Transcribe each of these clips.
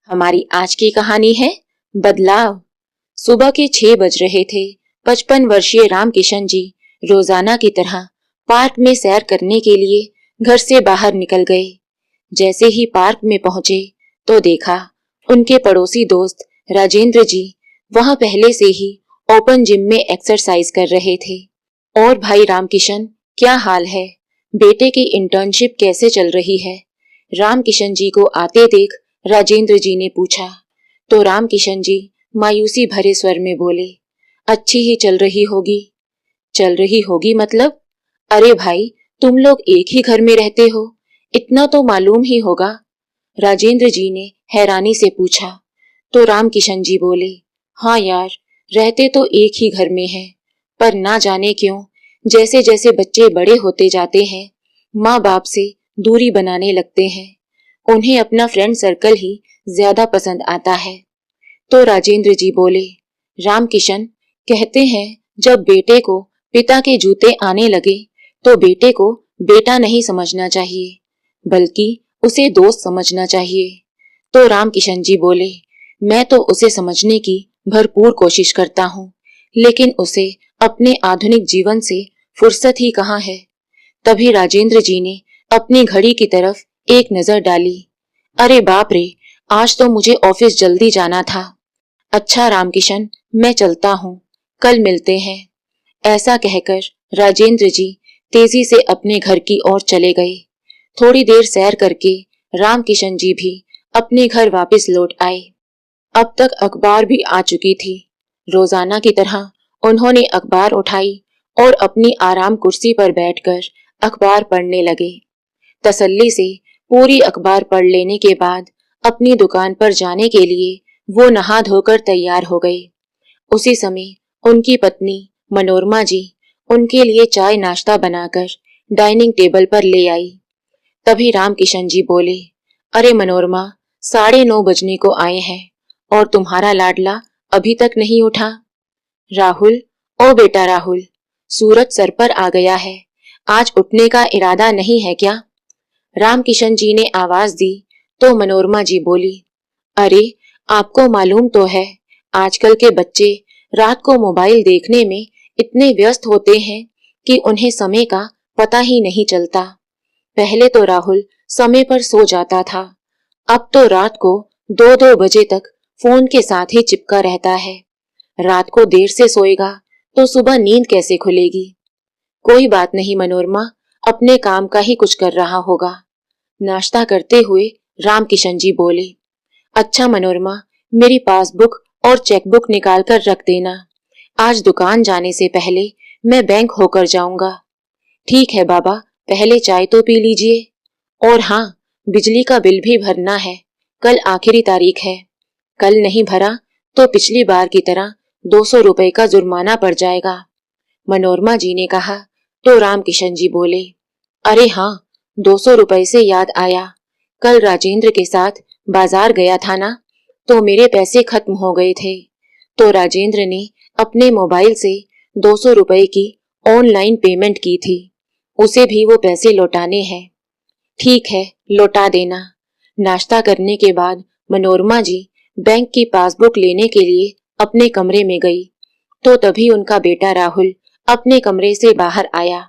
हमारी आज की कहानी है बदलाव। सुबह के 6 बज रहे थे। 55 वर्षीय रामकिशन जी रोजाना की तरह पार्क में सैर करने के लिए घर से बाहर निकल गए। जैसे ही पार्क में पहुंचे तो देखा उनके पड़ोसी दोस्त राजेंद्र जी वहां पहले से ही ओपन जिम में एक्सरसाइज कर रहे थे। और भाई रामकिशन, क्या हाल है? बेटे की इंटर्नशिप कैसे चल रही है? रामकिशन जी को आते देख राजेंद्र जी ने पूछा तो रामकिशन जी मायूसी भरे स्वर में बोले, अच्छी ही चल रही होगी। चल रही होगी मतलब? अरे भाई, तुम लोग एक ही घर में रहते हो, इतना तो मालूम ही होगा। राजेंद्र जी ने हैरानी से पूछा तो रामकिशन जी बोले, हाँ यार, रहते तो एक ही घर में हैं, पर ना जाने क्यों जैसे जैसे बच्चे बड़े होते जाते हैं माँ बाप से दूरी बनाने लगते हैं। उन्हें अपना फ्रेंड सर्कल ही ज्यादा पसंद आता है। तो राजेंद्र जी बोले, रामकिशन, कहते हैं जब बेटे को पिता के जूते आने लगे तो बेटे को बेटा नहीं समझना चाहिए, बल्कि उसे दोस्त समझना चाहिए। तो रामकिशन जी बोले, मैं तो उसे समझने की भरपूर कोशिश करता हूँ, लेकिन उसे अपने आधुनिक जीवन से फुर्सत ही कहाँ है। तभी राजेंद्र जी ने अपनी घड़ी की तरफ एक नजर डाली। अरे बाप रे, आज तो मुझे ऑफिस जल्दी जाना था। अच्छा रामकिशन, मैं चलता हूँ, कल मिलते हैं। ऐसा कहकर राजेंद्र जी तेजी से अपने घर की ओर चले गए। थोड़ी देर सैर करके रामकिशन जी भी अपने घर वापस लौट आए। अब तक अखबार भी आ चुकी थी। रोजाना की तरह उन्होंने अखबार उठाई और अपनी आराम कुर्सी पर बैठकर अखबार पढ़ने लगे। तसल्ली से पूरी अखबार पढ़ लेने के बाद अपनी दुकान पर जाने के लिए वो नहा धोकर तैयार हो गए। उसी समय उनकी पत्नी मनोरमा जी उनके लिए चाय नाश्ता बनाकर डाइनिंग टेबल पर ले आई। तभी रामकिशन जी बोले, अरे मनोरमा, 9:30 बजने को आए हैं और तुम्हारा लाडला अभी तक नहीं उठा। राहुल, ओ बेटा राहुल, सूरज सर पर आ गया है, आज उठने का इरादा नहीं है क्या? रामकिशन जी ने आवाज दी तो मनोरमा जी बोली, अरे आपको मालूम तो है, आजकल के बच्चे रात को मोबाइल देखने में इतने व्यस्त होते हैं कि उन्हें समय का पता ही नहीं चलता। पहले तो राहुल समय पर सो जाता था, अब तो रात को 2-2 बजे तक फोन के साथ ही चिपका रहता है। रात को देर से सोएगा तो सुबह नींद कैसे खुलेगी? कोई बात नहीं मनोरमा, अपने काम का ही कुछ कर रहा होगा। नाश्ता करते हुए रामकिशन जी बोले, अच्छा मनोरमा, मेरी पासबुक और चेकबुक निकाल कर रख देना। आज दुकान जाने से पहले मैं बैंक होकर जाऊंगा। ठीक है बाबा, पहले चाय तो पी लीजिए। और हाँ, बिजली का बिल भी भरना है, कल आखिरी तारीख है। कल नहीं भरा तो पिछली बार की तरह 200 रुपए का जुर्माना पड़ जाएगा। मनोरमा जी ने कहा तो रामकिशन जी बोले, अरे हाँ, 200 रुपए से याद आया, कल राजेंद्र के साथ बाजार गया था ना, तो मेरे पैसे खत्म हो गए थे, तो राजेंद्र ने अपने मोबाइल से 200 रुपए की ऑनलाइन पेमेंट की थी, उसे भी वो पैसे लौटाने हैं। ठीक है, लौटा देना। नाश्ता करने के बाद मनोरमा जी बैंक की पासबुक लेने के लिए अपने कमरे में गई तो तभी उनका बेटा राहुल अपने कमरे से बाहर आया।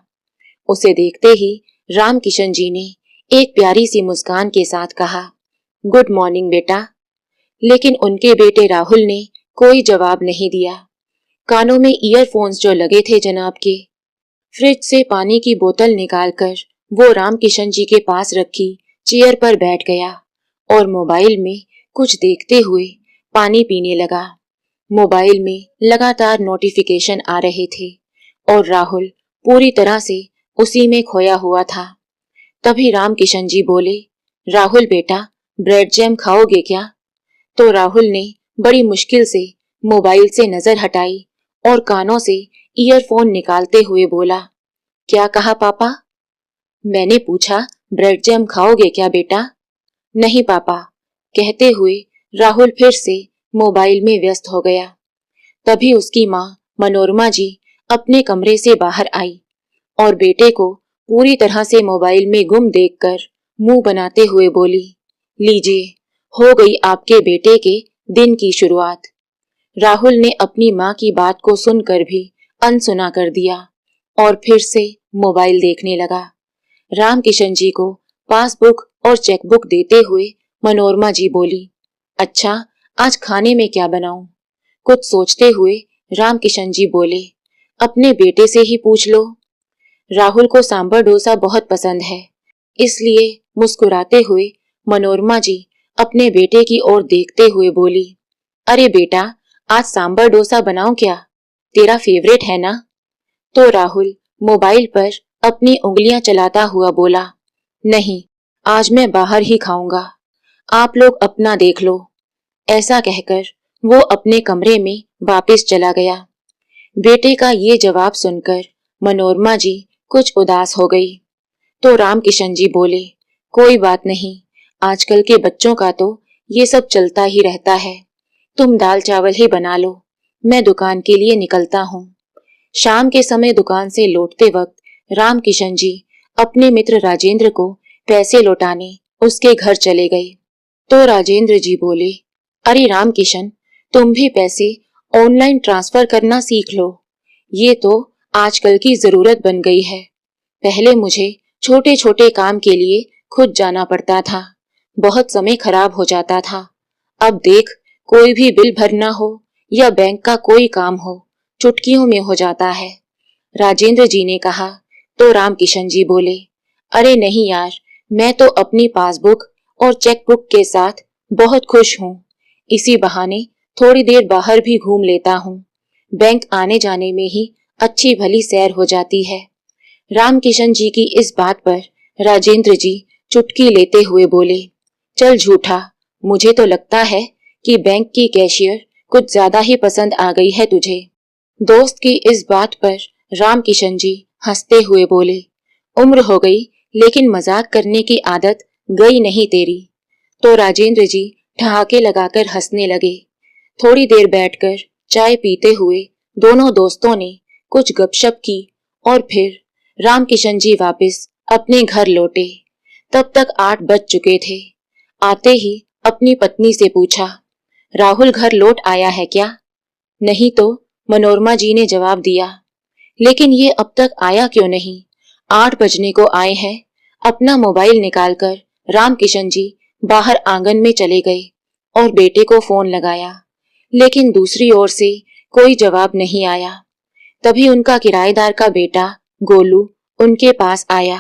उसे देखते ही रामकिशन जी ने एक प्यारी सी मुस्कान के साथ कहा, गुड मॉर्निंग बेटा। लेकिन उनके बेटे राहुल ने कोई जवाब नहीं दिया। कानों में ईयरफोन्स जो लगे थे जनाब के। फ्रिज से पानी की बोतल निकालकर वो रामकिशन जी के पास रखी चेयर पर बैठ गया और मोबाइल में कुछ देखते हुए पानी पीने लगा। मोबाइल में लगातार नोटिफिकेशन आ रहे थे और राहुल पूरी तरह से उसी में खोया हुआ था। तभी रामकिशन जी बोले, राहुल बेटा, ब्रेड जैम खाओगे क्या? तो राहुल ने बड़ी मुश्किल से मोबाइल से नजर हटाई और कानों से ईयरफोन निकालते हुए बोला, क्या कहा पापा? मैंने पूछा, ब्रेड जैम खाओगे क्या बेटा? नहीं पापा, कहते हुए राहुल फिर से मोबाइल में व्यस्त हो गया। तभी उसकी माँ मनोरमा जी अपने कमरे से बाहर आई और बेटे को पूरी तरह से मोबाइल में गुम देखकर मुंह बनाते हुए बोली, लीजिए, हो गई आपके बेटे के दिन की शुरुआत। राहुल ने अपनी माँ की बात को सुनकर भी अनसुना कर दिया और फिर से मोबाइल देखने लगा। रामकिशन जी को पासबुक और चेकबुक देते हुए मनोरमा जी बोली, अच्छा आज खाने में क्या बनाऊं? कुछ सोचते हुए रामकिशन जी बोले, अपने बेटे से ही पूछ लो। राहुल को सांभर डोसा बहुत पसंद है, इसलिए मुस्कुराते हुए मनोरमा जी अपने बेटे की ओर देखते हुए बोली, अरे बेटा आज सांभर डोसा बनाऊं क्या? तेरा फेवरेट है ना? तो राहुल मोबाइल पर अपनी उंगलियां चलाता हुआ बोला, नहीं आज मैं बाहर ही खाऊंगा, आप लोग अपना देख लो। ऐसा कहकर वो अपने कमरे में वापस चला गया। बेटे का ये जवाब सुनकर मनोरमा जी कुछ उदास हो गई। तो रामकिशन जी बोले, कोई बात नहीं, आजकल के बच्चों का तो ये सब चलता ही रहता है, तुम दाल चावल ही बना लो, मैं दुकान के लिए निकलता हूँ। शाम के समय दुकान से लौटते वक्त रामकिशन जी अपने मित्र राजेंद्र को पैसे लौटाने उसके घर चले गए। तो राजेंद्र जी बोले, अरे रामकिशन, तुम भी पैसे ऑनलाइन ट्रांसफर करना सीख लो, ये तो आजकल की जरूरत बन गई है। पहले मुझे छोटे छोटे काम के लिए खुद जाना पड़ता था, बहुत समय खराब हो जाता था। अब देख, कोई भी बिल भरना हो या बैंक का कोई काम हो, चुटकियों में हो जाता है। राजेंद्र जी ने कहा। तो रामकिशन जी बोले, अरे नहीं यार, मैं तो अपनी पासबुक और चेकबुक के साथ बहुत खुश हूँ। इसी बहाने थोड़ी देर बाहर भी घूम लेता हूँ, बैंक आने जाने में ही अच्छी भली सैर हो जाती है। रामकिशन जी की इस बात पर राजेंद्र जी चुटकी लेते हुए बोले, चल झूठा, मुझे तो लगता है कि बैंक की कैशियर कुछ ज्यादा ही पसंद आ गई है तुझे। दोस्त की इस बात पर रामकिशन जी हंसते हुए बोले, उम्र हो गई लेकिन मजाक करने की आदत गई नहीं तेरी। तो राजेंद्र जी ठहाके लगाकर हंसने लगे। थोड़ी देर बैठकर चाय पीते हुए दोनों दोस्तों ने कुछ गपशप की और फिर रामकिशन जी वापस अपने घर लौटे। तब तक 8 बज चुके थे। आते ही अपनी पत्नी से पूछा, राहुल घर लौट आया है क्या? नहीं तो, मनोरमा जी ने जवाब दिया। लेकिन ये अब तक आया क्यों नहीं? 8 बजने को आए हैं। अपना मोबाइल निकालकर रामकिशन जी बाहर आंगन में चले गए और बेटे को फोन लगाया, लेकिन दूसरी ओर से कोई जवाब नहीं आया। तभी उनका किराएदार का बेटा गोलू उनके पास आया।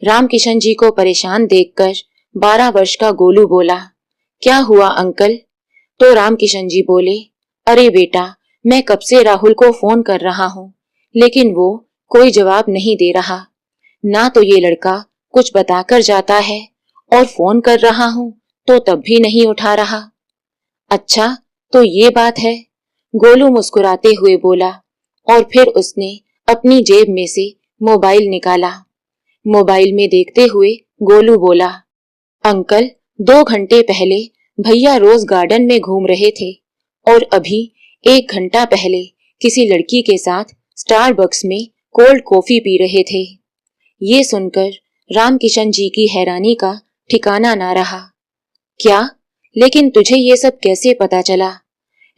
रामकिशन जी को परेशान देखकर 12 वर्ष का गोलू बोला, क्या हुआ अंकल? तो रामकिशन जी बोले, अरे बेटा, मैं कब से राहुल को फोन कर रहा हूँ, लेकिन वो कोई जवाब नहीं दे रहा। ना तो ये लड़का कुछ बताकर जाता है और फोन कर रहा हूँ तो तब भी नहीं उठा रहा। अच्छा, तो ये बात है, गोलू मुस्कुराते हुए बोला और फिर उसने अपनी जेब में से मोबाइल निकाला। मोबाइल में देखते हुए गोलू बोला, अंकल 2 घंटे पहले भैया रोज गार्डन में घूम रहे थे और अभी 1 घंटा पहले किसी लड़की के साथ स्टारबक्स में कोल्ड कॉफी पी रहे थे। ये सुनकर रामकिशन जी की हैरानी का ठिकाना ना रहा। क्या? लेकिन तुझे ये सब कैसे पता चला?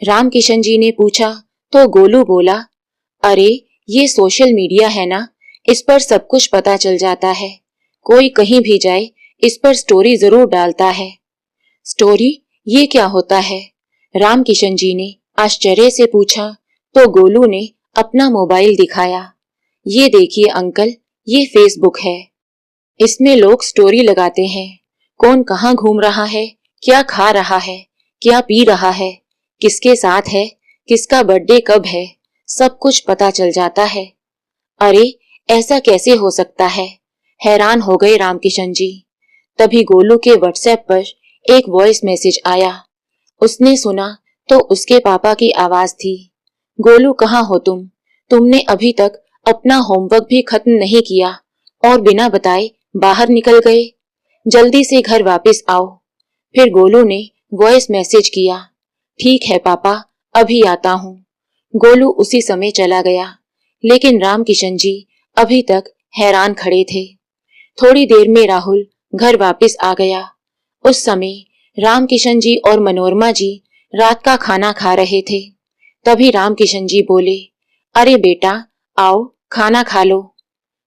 रामकिशन जी ने पूछा। तो गोलू बोला, अरे ये सोशल मीडिया है ना, इस पर सब कुछ पता चल जाता है। कोई कहीं भी जाए इस पर स्टोरी जरूर डालता है। स्टोरी? ये क्या होता है? रामकिशन जी ने आश्चर्य से पूछा। तो गोलू ने अपना मोबाइल दिखाया। ये देखिए अंकल, ये फेसबुक है। इसमें लोग स्टोरी लगाते हैं, कौन कहाँ घूम रहा है, क्या खा रहा है, क्या पी रहा है, किसके साथ है, किसका बर्थडे कब है, सब कुछ पता चल जाता है। अरे ऐसा कैसे हो सकता है? हैरान हो गए रामकिशन जी। तभी गोलू के व्हाट्सएप पर एक वॉइस मैसेज आया। उसने सुना तो उसके पापा की आवाज थी, गोलू कहाँ हो तुम? तुमने अभी तक अपना होमवर्क भी खत्म नहीं किया और बिना बताए बाहर निकल गए। जल्दी से घर वापस आओ। फिर गोलू ने वॉइस मैसेज किया, ठीक है पापा, अभी आता हूँ। गोलू उसी समय चला गया, लेकिन रामकिशन जी अभी तक हैरान खड़े थे। थोड़ी देर में राहुल घर वापस आ गया। उस समय रामकिशन जी और मनोरमा जी रात का खाना खा रहे थे। तभी रामकिशन जी बोले, अरे बेटा, आओ खाना खा लो।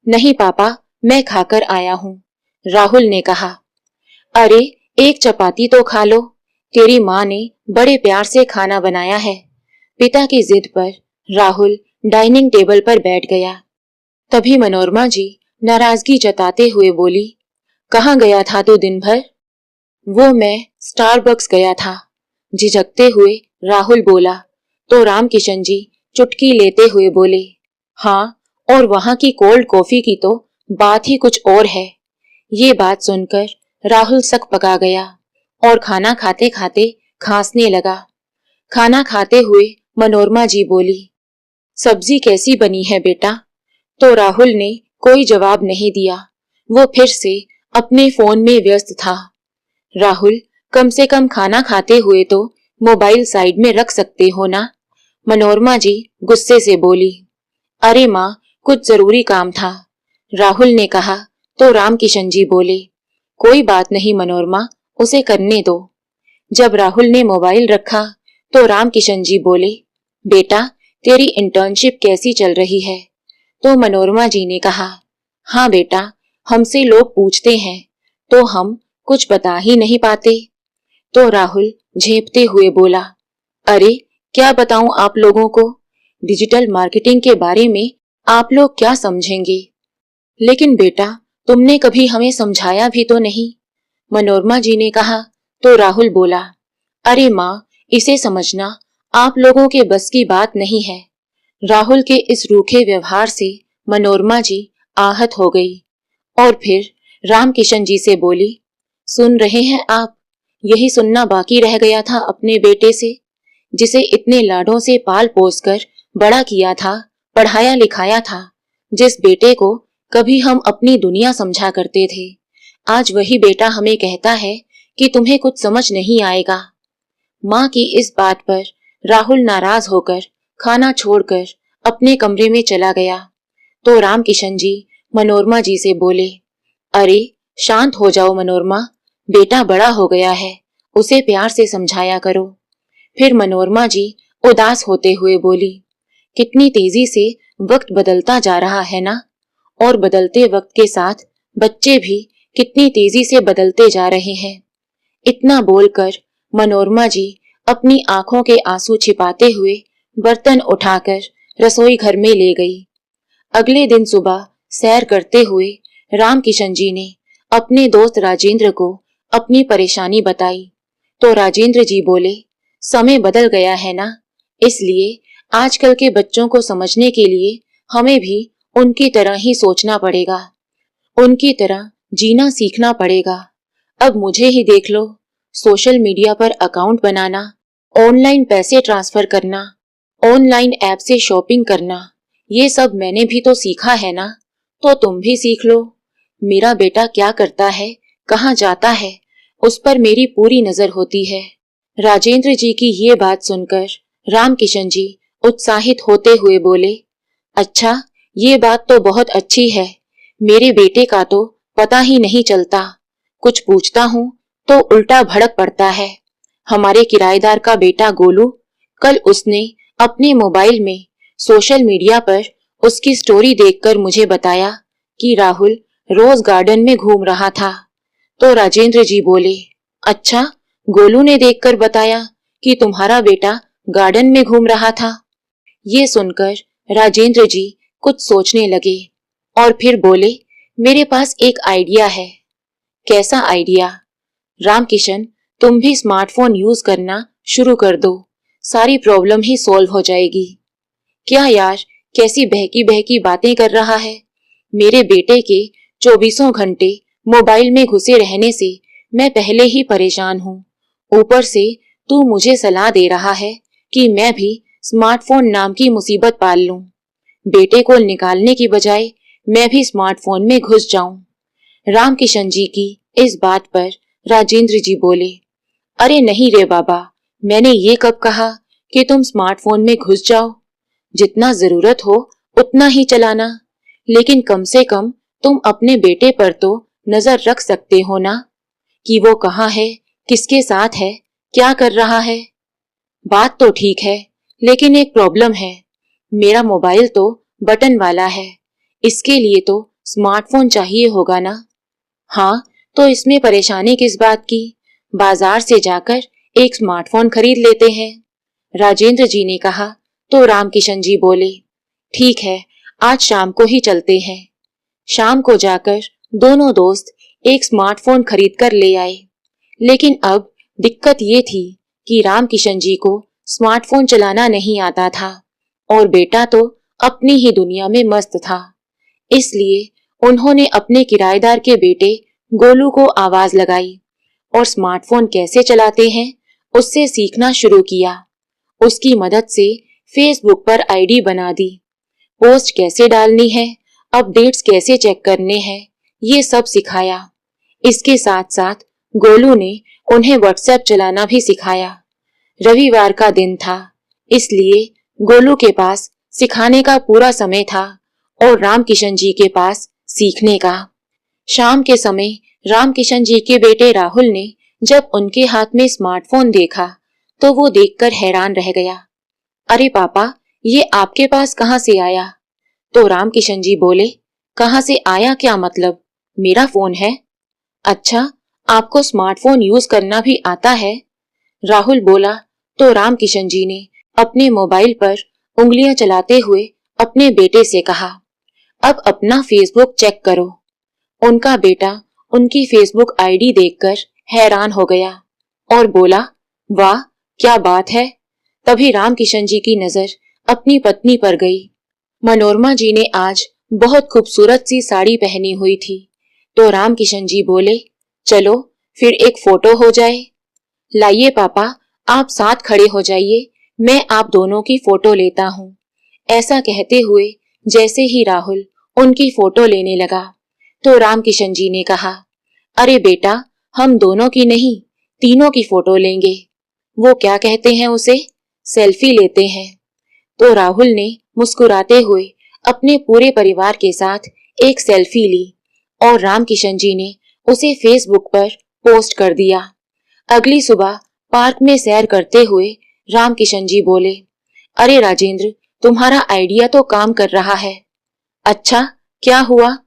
नहीं पापा, मैं खाकर आया हूँ, राहुल ने कहा। अरे एक चपाती तो खा लो, तेरी माँ ने बड़े प्यार से खाना बनाया है। पिता की जिद पर राहुल डाइनिंग टेबल पर बैठ गया। तभी मनोरमा जी नाराजगी जताते हुए बोली, कहाँ गया था तू दिन भर? वो मैं स्टारबक्स गया था, झिझकते हुए राहुल बोला। तो रामकिशन जी चुटकी लेते हुए बोले, हाँ, और वहां की कोल्ड कॉफी की तो बात ही कुछ और है। ये बात सुनकर राहुल सक पका गया और खाना खाते खाते खांसने लगा। खाना खाते हुए मनोरमा जी बोली, सब्जी कैसी बनी है बेटा? तो राहुल ने कोई जवाब नहीं दिया। वो फिर से अपने फोन में व्यस्त था। राहुल, कम से कम खाना खाते हुए तो मोबाइल साइड में रख सकते हो ना? मनोरमा जी गुस्से से बोली। अरे माँ, कुछ जरूरी काम था, राहुल ने कहा। तो रामकिशन जी बोले, कोई बात नहीं मनोरमा, उसे करने दो। जब राहुल ने मोबाइल रखा तो रामकिशन जी बोले, बेटा, तेरी इंटर्नशिप कैसी चल रही है? तो मनोरमा जी ने कहा, हाँ बेटा, हमसे लोग पूछते हैं तो हम कुछ बता ही नहीं पाते। तो राहुल झेंपते हुए बोला, अरे क्या बताऊं आप लोगों को, डिजिटल मार्केटिंग के बारे में आप लोग क्या समझेंगे? लेकिन बेटा, तुमने कभी हमें समझाया भी तो नहीं, मनोरमा जी ने कहा। तो राहुल बोला, अरे माँ, इसे समझना आप लोगों के बस की बात नहीं है। राहुल के इस रूखे व्यवहार से मनोरमा जी आहत हो गई और फिर रामकिशन जी से बोली, सुन रहे हैं आप? यही सुनना बाकी रह गया था अपने बेटे से, जिसे इतने लाडों से पाल पोस कर बड़ा किया था, पढ़ाया लिखाया था, जिस बेटे को कभी हम अपनी दुनिया समझा करते थे। आज वही बेटा हमें कहता है कि तुम्हें कुछ समझ नहीं आएगा। माँ की इस बात पर राहुल नाराज होकर खाना छोड़कर अपने कमरे में चला गया। तो रामकिशन जी मनोरमा जी से बोले, अरे शांत हो जाओ मनोरमा, बेटा बड़ा हो गया है, उसे प्यार से समझाया करो। फिर मनोरमा जी उदास होते हुए बोली, कितनी तेजी से वक्त बदलता जा रहा है ना, और बदलते वक्त के साथ बच्चे भी कितनी तेजी से बदलते जा रहे हैं। इतना बोलकर मनोरमा जी अपनी आंखों के आंसू छिपाते हुए बर्तन उठाकर रसोई घर में ले गई। अगले दिन सुबह सैर करते हुए रामकिशन जी ने अपने दोस्त राजेंद्र को अपनी परेशानी बताई। तो राजेंद्र जी बोले, समय बदल गया है ना, इसलिए आजकल के बच्चों को समझने के लिए हमें भी उनकी तरह ही सोचना पड़ेगा, उनकी तरह जीना सीखना पड़ेगा। अब मुझे ही देख लो, सोशल मीडिया पर अकाउंट बनाना, ऑनलाइन पैसे ट्रांसफर करना, ऑनलाइन ऐप से शॉपिंग करना, ये सब मैंने भी तो सीखा है ना, तो तुम भी सीख लो। मेरा बेटा क्या करता है, कहाँ जाता है, उस पर मेरी पूरी नजर होती है। राजेंद्र जी की ये बात सुनकर रामकिशन जी उत्साहित होते हुए बोले, अच्छा, ये बात तो बहुत अच्छी है। मेरे बेटे का तो पता ही नहीं चलता, कुछ पूछता हूँ तो उल्टा भड़क पड़ता है। हमारे किराएदार का बेटा गोलू, कल उसने अपने मोबाइल में सोशल मीडिया पर उसकी स्टोरी देखकर मुझे बताया कि राहुल रोज गार्डन में घूम रहा था। तो राजेंद्र जी बोले, अच्छा, गोलू ने देखकर बताया कि तुम्हारा बेटा गार्डन में घूम रहा था? ये सुनकर राजेंद्र जी कुछ सोचने लगे और फिर बोले, मेरे पास एक आइडिया है। कैसा आइडिया? रामकिशन, तुम भी स्मार्टफोन यूज करना शुरू कर दो, सारी प्रॉब्लम ही सॉल्व हो जाएगी। क्या यार, कैसी बहकी बहकी बातें कर रहा है। मेरे बेटे के 24 घंटे मोबाइल में घुसे रहने से मैं पहले ही परेशान हूँ, ऊपर से तू मुझे सलाह दे रहा है कि मैं भी स्मार्टफोन नाम की मुसीबत पाल लूं। बेटे को निकालने की बजाय मैं भी स्मार्टफोन में घुस जाऊं। रामकिशन जी की इस बात पर राजेंद्र जी बोले, अरे नहीं रे बाबा, मैंने ये कब कहा कि तुम स्मार्टफोन में घुस जाओ। जितना जरूरत हो उतना ही चलाना, लेकिन कम से कम तुम अपने बेटे पर तो नजर रख सकते हो ना, कि वो कहाँ है, किसके साथ है, क्या कर रहा है? बात तो ठीक है, लेकिन एक प्रॉब्लम है। मेरा मोबाइल तो बटन वाला है, इसके लिए तो स्मार्टफोन चाहिए होगा ना? हाँ, तो इसमें परेशानी किस बात की? बाजार से जाकर एक स्मार्टफोन खरीद लेते हैं। राजेंद्र जी ने कहा तो रामकिशन जी बोले, ठीक है, आज शाम को ही चलते हैं। शाम को जाकर दोनों दोस्त एक स्मार्टफोन खरीद कर ले आए। लेकिन अब दिक्कत ये थी कि रामकिशन जी को स्मार्टफोन चलाना नहीं आता था और बेटा तो अपनी ही दुनिया में मस्त था। इसलिए उन्होंने अपने किराएदार के बेटे गोलू को आवाज लगाई और स्मार्टफोन कैसे चलाते हैं उससे सीखना शुरू किया। उसकी मदद से फेसबुक पर आईडी बना दी, पोस्ट कैसे डालनी है, अपडेट्स कैसे चेक करने हैं, ये सब सिखाया। इसके साथ साथ गोलू ने उन्हें व्हाट्सएप चलाना भी सिखाया। रविवार का दिन था, इसलिए गोलू के पास सिखाने का पूरा समय था और रामकिशन जी के पास सीखने का। शाम के समय रामकिशन जी के बेटे राहुल ने जब उनके हाथ में स्मार्टफोन देखा तो वो देखकर हैरान रह गया। अरे पापा, ये आपके पास कहाँ से आया? तो रामकिशन जी बोले, कहाँ से आया क्या मतलब? मेरा फोन है। अच्छा, आपको स्मार्टफोन यूज करना भी आता है? राहुल बोला तो रामकिशन जी ने अपने मोबाइल पर उंगलियां चलाते हुए अपने बेटे से कहा, अब अपना फेसबुक चेक करो। उनका बेटा उनकी फेसबुक आईडी देखकर हैरान हो गया और बोला, वाह, क्या बात है। तभी रामकिशन जी की नजर अपनी पत्नी पर गई। मनोरमा जी ने आज बहुत खूबसूरत सी साड़ी पहनी हुई थी तो रामकिशन जी बोले, चलो फिर एक फोटो हो जाए। लाइए पापा, आप साथ खड़े हो जाइए, मैं आप दोनों की फोटो लेता हूँ। ऐसा कहते हुए जैसे ही राहुल उनकी फोटो लेने लगा तो रामकिशन जी ने कहा, अरे बेटा, हम दोनों की नहीं, तीनों की फोटो लेंगे। वो क्या कहते हैं उसे, सेल्फी लेते हैं। तो राहुल ने मुस्कुराते हुए अपने पूरे परिवार के साथ एक सेल्फी ली और रामकिशन जी ने उसे फेसबुक पर पोस्ट कर दिया। अगली सुबह पार्क में सैर करते हुए रामकिशन जी बोले, अरे राजेंद्र, तुम्हारा आइडिया तो काम कर रहा है। अच्छा, क्या हुआ?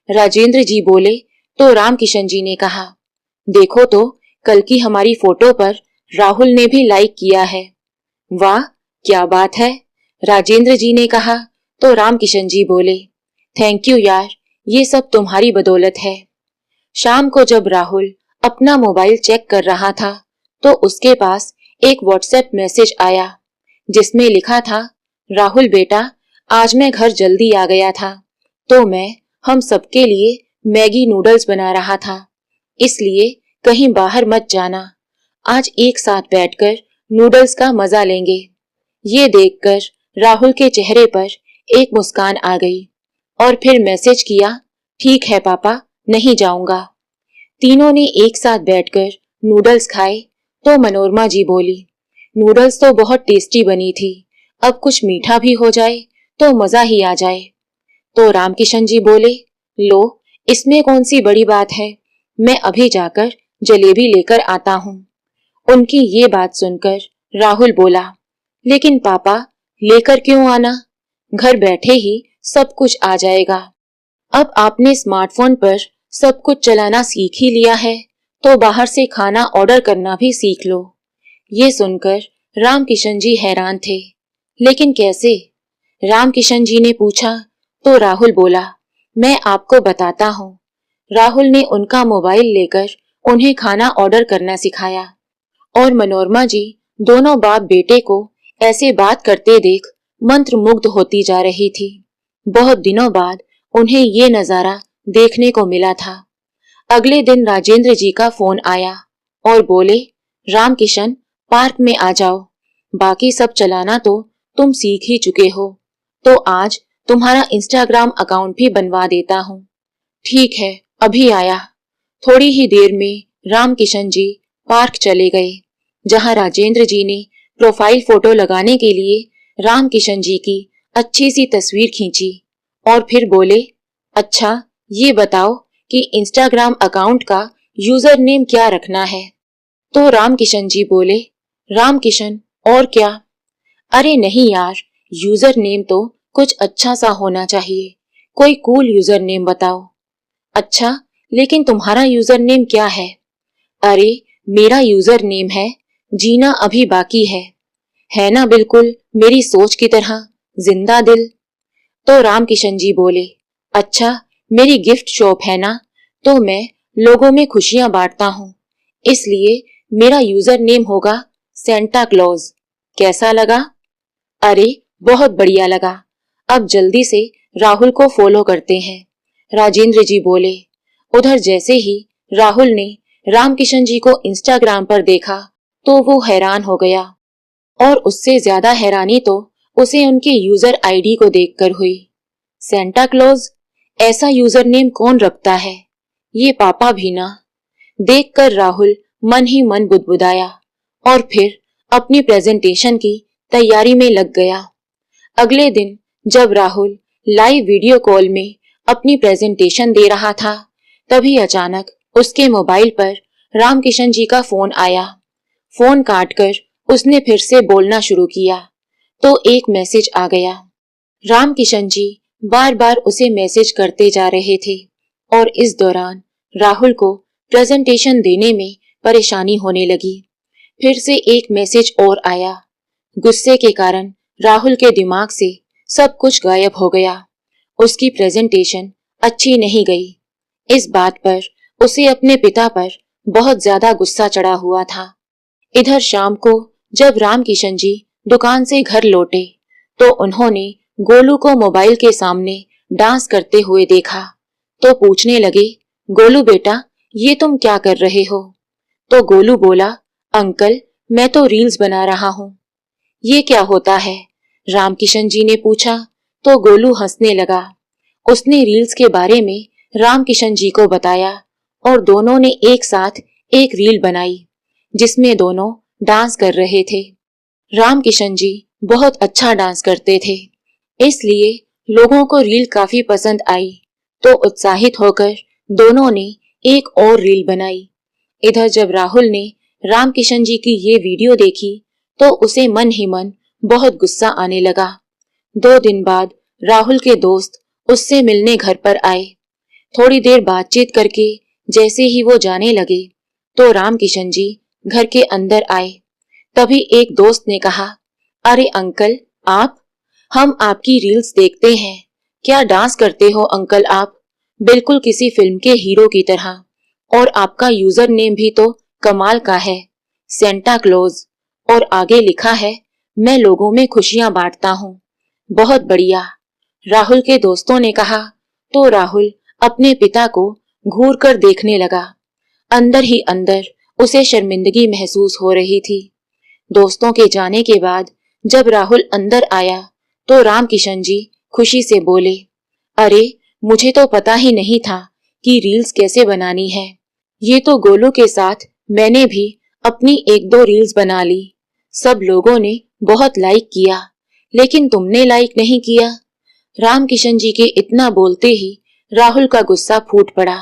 राजेंद्र जी बोले तो रामकिशन जी ने कहा, देखो तो, कल की हमारी फोटो पर राहुल ने भी लाइक किया है। वाह, क्या बात है, राजेंद्र जी ने कहा तो रामकिशन जी बोले, थैंक यू यार, ये सब तुम्हारी बदौलत है। शाम को जब राहुल अपना मोबाइल चेक कर रहा था तो उसके पास एक व्हाट्सएप मैसेज आया जिसमें लिखा था, राहुल बेटा, आज मैं घर जल्दी आ गया था तो मैं हम सबके लिए मैगी नूडल्स बना रहा था, इसलिए कहीं बाहर मत जाना। आज एक साथ बैठकर नूडल्स का मजा लेंगे। ये देखकर राहुल के चेहरे पर एक मुस्कान आ गई और फिर मैसेज किया, ठीक है पापा, नहीं जाऊंगा। तीनों ने एक साथ बैठकर नूडल्स खाए तो मनोरमा जी बोली, नूडल्स तो बहुत टेस्टी बनी थी, अब कुछ मीठा भी हो जाए तो मजा ही आ जाए। तो रामकिशन जी बोले, लो, इसमें कौन सी बड़ी बात है, मैं अभी जाकर जलेबी लेकर आता हूँ। उनकी ये बात सुनकर राहुल बोला, लेकिन पापा, लेकर क्यों आना, घर बैठे ही सब कुछ आ जाएगा। अब आपने स्मार्टफोन पर सब कुछ चलाना सीख ही लिया है तो बाहर से खाना ऑर्डर करना भी सीख लो। ये सुनकर रामकिशन जी हैरान थे, लेकिन कैसे? रामकिशन जी ने पूछा तो राहुल बोला, मैं आपको बताता हूँ। राहुल ने उनका मोबाइल लेकर उन्हें खाना ऑर्डर करना सिखाया और मनोरमा जी दोनों बाप बेटे को ऐसे बात करते देख मंत्रमुग्ध होती जा रही थी। बहुत दिनों बाद उन्हें ये नजारा देखने को मिला था। अगले दिन राजेंद्र जी का फोन आया और बोले, रामकिशन, पार्क में आ जाओ, बाकी सब चलाना तो तुम सीख ही चुके हो, तो आज तुम्हारा इंस्टाग्राम अकाउंट भी बनवा देता हूँ। ठीक है, अभी आया। थोड़ी ही देर में रामकिशन जी पार्क चले गए, जहाँ राजेंद्र जी ने प्रोफाइल फोटो लगाने के लिए रामकिशन जी की अच्छी सी तस्वीर खींची और फिर बोले, अच्छा, ये बताओ कि इंस्टाग्राम अकाउंट का यूजर नेम क्या रखना है। तो रामकिशन जी बोले, रामकिशन और क्या? अरे नहीं यार, यूजर नेम तो कुछ अच्छा सा होना चाहिए, कोई कूल यूजर नेम बताओ। अच्छा, लेकिन तुम्हारा यूजर नेम क्या है? अरे मेरा यूजर नेम है जीना अभी बाकी है ना बिल्कुल मेरी सोच की तरह, जिंदा दिल। तो रामकिशन जी बोले, अच्छा मेरी गिफ्ट शॉप है ना, तो मैं लोगों में खुशियां बांटता हूँ, इसलिए मेरा यूजर नेम होगा सेंटा क्लॉज। कैसा लगा? अरे बहुत बढ़िया लगा। अब जल्दी से राहुल को फॉलो करते हैं, राजेंद्र जी बोले। उधर जैसे ही राहुल ने रामकिशन जी को इंस्टाग्राम पर देखा तो वो हैरान हो गया, और उससे ज्यादा हैरानी तो उसे उनके यूजर आईडी को देखकर हुई। सेंटा क्लॉज, ऐसा यूजर नेम कौन रखता है? ये पापा भी ना। देखकर राहुल मन ही मन बुदबुदाया और फिर अपनी प्रेजेंटेशन की तैयारी में लग गया। अगले दिन जब राहुल लाइव वीडियो कॉल में अपनी प्रेजेंटेशन दे रहा था, तभी अचानक उसके मोबाइल पर रामकिशन जी का फोन आया। फोन काटकर उसने फिर से बोलना शुरू किया तो एक मैसेज आ गया। रामकिशन जी बार बार उसे मैसेज करते जा रहे थे और इस दौरान राहुल को प्रेजेंटेशन देने में परेशानी होने लगी। फिर से एक मैसेज और आया। गुस्से के कारण राहुल के दिमाग से सब कुछ गायब हो गया। उसकी प्रेजेंटेशन अच्छी नहीं गई। इस बात पर उसे अपने पिता पर बहुत ज्यादा गुस्सा चढ़ा हुआ था। इधर शाम को जब रामकिशन जी दुकान से घर लौटे तो उन्होंने गोलू को मोबाइल के सामने डांस करते हुए देखा तो पूछने लगे, गोलू बेटा ये तुम क्या कर रहे हो? तो गोलू बोला, अंकल मैं तो रील्स बना रहा हूँ। ये क्या होता है? रामकिशन जी ने पूछा तो गोलू हंसने लगा। उसने रील्स के बारे में रामकिशन जी को बताया और दोनों ने एक साथ एक रील बनाई जिसमें दोनों डांस कर रहे थे। रामकिशन जी बहुत अच्छा डांस करते थे, इसलिए लोगों को रील काफी पसंद आई तो उत्साहित होकर दोनों ने एक और रील बनाई। इधर जब राहुल ने रामकिशन जी की ये वीडियो देखी तो उसे मन ही मन बहुत गुस्सा आने लगा। 2 दिन बाद राहुल के दोस्त उससे मिलने घर पर आए। थोड़ी देर बातचीत करके जैसे ही वो जाने लगे तो रामकिशन जी घर के अंदर आए। तभी एक दोस्त ने कहा, अरे अंकल आप, हम आपकी रील्स देखते हैं, क्या डांस करते हो अंकल आप, बिल्कुल किसी फिल्म के हीरो की तरह। और आपका यूजर नेम भी तो कमाल का है, सेंटा क्लॉज, और आगे लिखा है मैं लोगों में खुशियां बांटता हूँ। बहुत बढ़िया। राहुल के दोस्तों ने कहा तो राहुल अपने पिता को घूर कर देखने लगा। अंदर ही अंदर उसे शर्मिंदगी महसूस हो रही थी। दोस्तों के जाने के बाद जब राहुल अंदर आया तो रामकिशन जी खुशी से बोले, अरे मुझे तो पता ही नहीं था कि रील्स कैसे बनानी है। ये तो गोलू के साथ मैंने भी अपनी 1-2 रील्स बना ली। सब लोगों ने बहुत लाइक किया, लेकिन तुमने लाइक नहीं किया। रामकिशन जी के इतना बोलते ही राहुल का गुस्सा फूट पड़ा।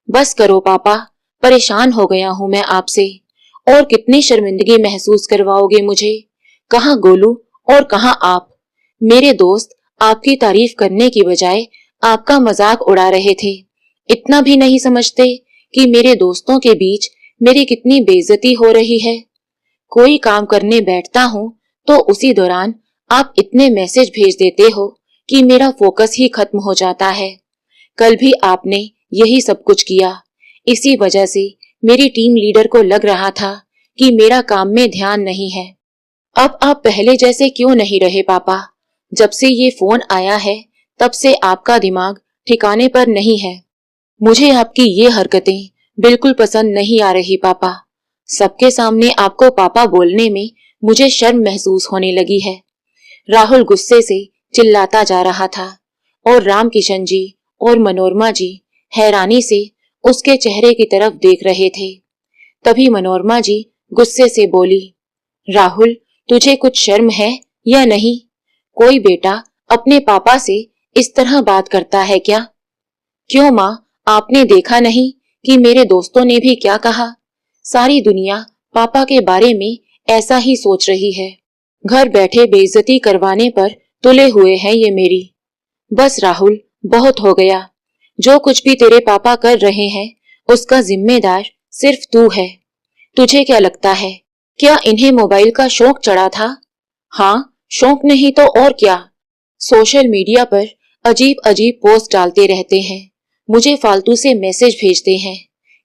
बस करो पापा, परेशान हो गया हूँ मैं आपसे, और कितनी शर्मिंदगी महसूस करवाओगे मुझे। कहाँ गोलू और कहाँ आप? मेरे दोस्त आपकी तारीफ करने की बजाय आपका मजाक उड़ा रहे थे। इतना भी नहीं समझते कि मेरे दोस्तों के बीच मेरी कितनी बेइज्जती हो रही है। कोई काम करने बैठता हूँ तो उसी दौरान आप इतने मैसेज भेज देते हो कि मेरा फोकस ही खत्म हो जाता है। कल भी आपने यही सब कुछ किया। इसी वजह से मेरी टीम लीडर को लग रहा था कि मेरा काम में ध्यान नहीं है। अब आप पहले जैसे क्यों नहीं रहे पापा? जब से ये फोन आया है तब से आपका दिमाग ठिकाने पर नहीं है। मुझे आपकी ये हरकतें बिल्कुल पसंद नहीं आ रही पापा। सबके सामने आपको पापा बोलने में मुझे शर्म महसूस होने लगी है। राहुल गुस्से से चिल्लाता जा रहा था और रामकिशन जी और मनोरमा जी हैरानी से उसके चेहरे की तरफ देख रहे थे। तभी मनोरमा जी गुस्से से बोली, राहुल तुझे कुछ शर्म है या नहीं? कोई बेटा अपने पापा से इस तरह बात करता है क्या? क्यों माँ, आपने देखा नहीं कि मेरे दोस्तों ने भी क्या कहा? सारी दुनिया पापा के बारे में ऐसा ही सोच रही है। घर बैठे बेइज्जती करवाने पर तुले हुए हैं ये मेरी। बस राहुल, बहुत हो गया। जो कुछ भी तेरे पापा कर रहे हैं उसका जिम्मेदार सिर्फ तू है। तुझे क्या लगता है, क्या इन्हें मोबाइल का शौक चढ़ा था? हाँ, शौक नहीं तो और क्या। सोशल मीडिया पर अजीब अजीब पोस्ट डालते रहते हैं, मुझे फालतू से मैसेज भेजते हैं।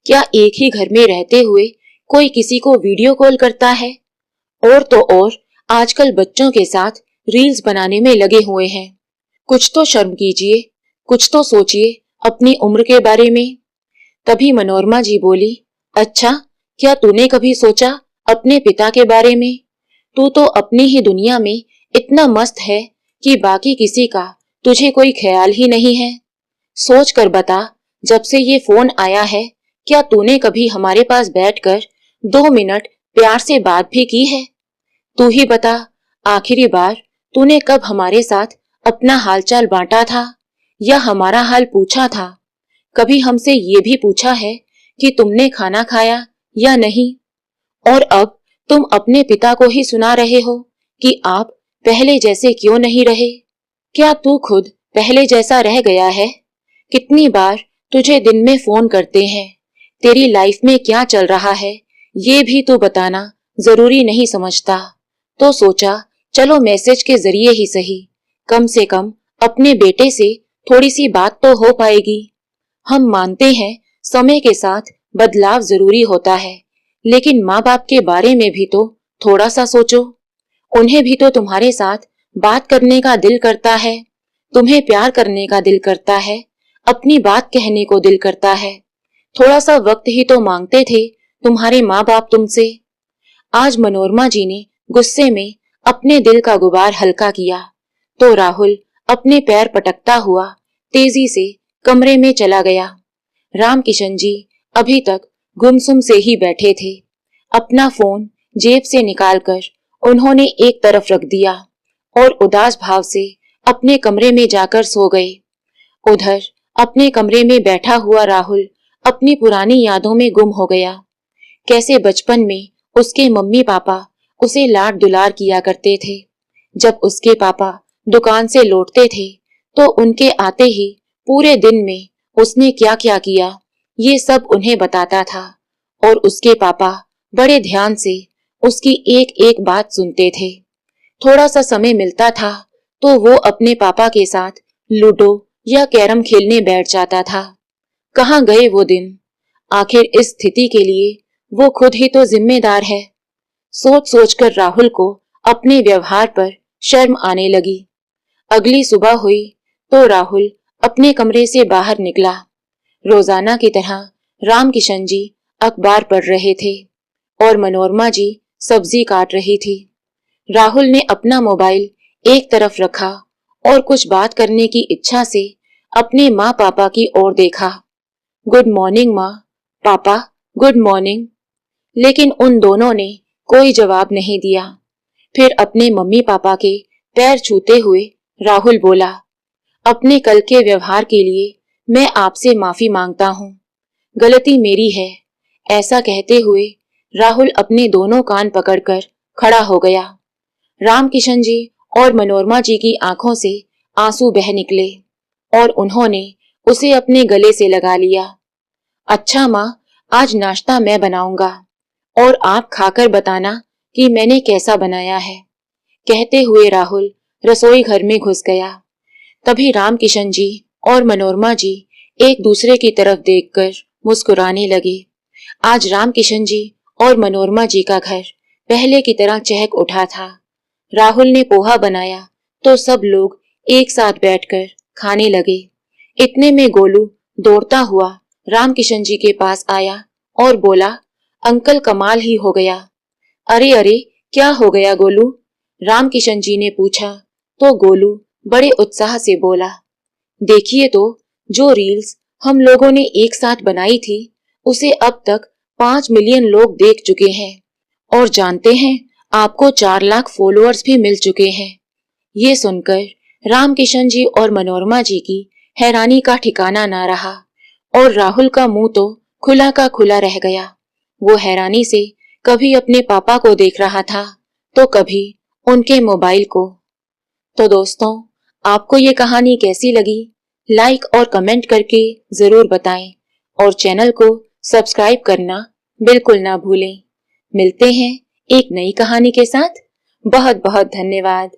क्या एक ही घर में रहते हुए कोई किसी को वीडियो कॉल करता है? और तो और आजकल बच्चों के साथ रील्स बनाने में लगे हुए हैं। कुछ तो शर्म कीजिए, कुछ तो सोचिए अपनी उम्र के बारे में। तभी मनोरमा जी बोली, अच्छा, क्या तूने कभी सोचा अपने पिता के बारे में? तू तो अपनी ही दुनिया में इतना मस्त है कि बाकी किसी का तुझे कोई ख्याल ही नहीं है। सोच कर बता, जब से ये फोन आया है क्या तूने कभी हमारे पास बैठकर 2 मिनट प्यार से बात भी की है? तू ही बता, आखिरी बार तूने कब हमारे साथ अपना हालचाल बांटा था या हमारा हाल पूछा था? कभी हमसे ये भी पूछा है कि तुमने खाना खाया या नहीं? और अब तुम अपने पिता को ही सुना रहे हो कि आप पहले जैसे क्यों नहीं रहे। क्या तू खुद पहले जैसा रह गया है? कितनी बार तुझे दिन में फोन करते हैं, तेरी लाइफ में क्या चल रहा है ये भी तू बताना जरूरी नहीं समझता। तो सोचा चलो मैसेज के जरिए ही सही, कम से कम अपने बेटे से थोड़ी सी बात तो हो पाएगी। हम मानते हैं समय के साथ बदलाव जरूरी होता है, लेकिन माँ बाप के बारे में भी तो थोड़ा सा सोचो। उन्हें भी तो तुम्हारे साथ बात करने का दिल करता है, तुम्हें प्यार करने का दिल करता है, अपनी बात कहने को दिल करता है। थोड़ा सा वक्त ही तो मांगते थे तुम्हारे माँ बाप तुमसे। आज मनोरमा जी ने गुस्से में अपने दिल का गुबार हल्का किया तो राहुल अपने पैर पटकता हुआ तेजी से कमरे में चला गया। राम किशन जी अभी तक गुमसुम से ही बैठे थे। अपना फोन जेब से निकालकर उन्होंने एक तरफ रख दिया और उदास भाव से अपने कमरे में जाकर सो गए। उधर अपने कमरे में बैठा हुआ राहुल अपनी पुरानी यादों में गुम हो गया। कैसे बचपन में उसके मम्मी पापा उसे लाड दुलार किया करते थे। जब उसके पापा दुकान से लौटते थे तो उनके आते ही पूरे दिन में उसने क्या क्या किया ये सब उन्हें बताता था और उसके पापा बड़े ध्यान से उसकी एक एक बात सुनते थे। थोड़ा सा समय मिलता था तो वो अपने पापा के साथ लूडो या कैरम खेलने बैठ जाता था। कहाँ गए वो दिन? आखिर इस स्थिति के लिए वो खुद ही तो जिम्मेदार है। सोच सोचकर राहुल को अपने व्यवहार पर शर्म आने लगी। अगली सुबह हुई तो राहुल अपने कमरे से बाहर निकला। रोजाना की तरह राम किशन जी अखबार पढ़ रहे थे और मनोरमा जी सब्जी काट रही थी। राहुल ने अपना मोबाइल एक तरफ रखा और कुछ बात करने की इच्छा से अपने माँ पापा की ओर देखा। गुड मॉर्निंग माँ, पापा गुड मॉर्निंग। लेकिन उन दोनों ने कोई जवाब नहीं दिया। फिर अपने मम्मी पापा के पैर छूते हुए राहुल बोला, अपने कल के व्यवहार के लिए मैं आपसे माफी मांगता हूँ, गलती मेरी है। ऐसा कहते हुए राहुल अपने दोनों कान पकड़कर खड़ा हो गया। राम किशन जी और मनोरमा जी की आंखों से आंसू बह निकले और उन्होंने उसे अपने गले से लगा लिया। अच्छा माँ, आज नाश्ता मैं बनाऊंगा और आप खाकर बताना कि मैंने कैसा बनाया है। कहते हुए राहुल रसोई घर में घुस गया। तभी राम किशन जी और मनोरमा जी एक दूसरे की तरफ देखकर मुस्कुराने लगे। आज राम किशन जी और मनोरमा जी का घर पहले की तरह चहक उठा था। राहुल ने पोहा बनाया तो सब लोग एक साथ बैठकर खाने लगे। इतने में गोलू दौड़ता हुआ राम किशन जी के पास आया और बोला, अंकल कमाल ही हो गया। अरे अरे, क्या हो गया गोलू? राम किशन जी ने पूछा तो गोलू बड़े उत्साह से बोला, देखिए तो, जो रील्स हम लोगों ने एक साथ बनाई थी उसे अब तक 5 मिलियन लोग देख चुके हैं और जानते हैं आपको 4 लाख फॉलोअर्स भी मिल चुके हैं। ये सुनकर राम किशन जी और मनोरमा जी की हैरानी का ठिकाना ना रहा और राहुल का मुंह तो खुला का खुला रह गया। वो हैरानी से कभी अपने पापा को देख रहा था तो कभी उनके मोबाइल को। तो दोस्तों, आपको ये कहानी कैसी लगी? लाइक और कमेंट करके जरूर बताएं और चैनल को सब्सक्राइब करना बिल्कुल ना भूलें। मिलते हैं एक नई कहानी के साथ। बहुत बहुत धन्यवाद।